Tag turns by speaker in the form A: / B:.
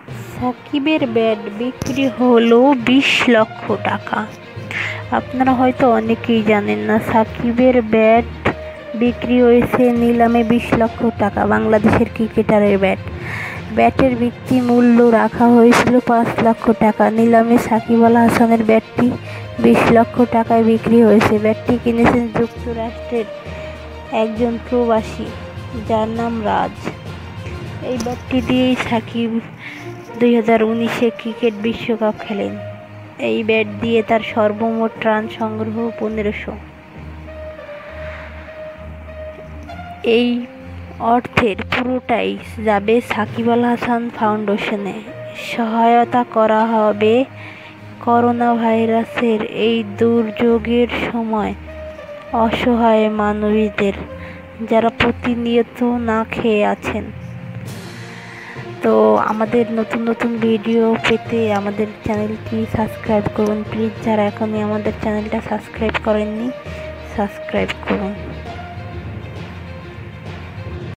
A: সাকিবের ব্যাট বিক্রি হলো 20 লক্ষ টাকা। আপনারা হয়তো অনেকেই জানেন না, সাকিবের ব্যাট বিক্রি হয়েছে নিলামে 20 লক্ষ টাকা। বাংলাদেশের ক্রিকেটারের ব্যাটের ভিত্তি মূল্য রাখা হয়েছিল 5 লক্ষ টাকা। নিলামে সাকিব আল হাসানের ব্যাটটি 20 লক্ষ টাকায় বিক্রি হয়েছে। ব্যাটটি কিনেছেন যুক্তরাষ্ট্রের একজন প্রবাসী, যার নাম রাজ। এই ব্যাটটি দিয়েই সাকিব 2019-এ ক্রিকেট বিশ্বকাপ খেলেন। এই ব্যাট দিয়ে তার সর্বমোট রান সংগ্রহ 1500। এই অর্থের পুরোটাই যাবে সাকিব আল হাসান ফাউন্ডেশনে। সহায়তা করা হবে করোনা ভাইরাসের এই দুর্যোগের সময় অসহায় মানুষদের, যারা প্রতিনিয়ত না খেয়ে আছেন। তো আমাদের নতুন নতুন ভিডিও পেতে আমাদের চ্যানেলটি সাবস্ক্রাইব করুন প্লিজ। যারা এখনই আমাদের চ্যানেলটা সাবস্ক্রাইব করেননি, সাবস্ক্রাইব করুন।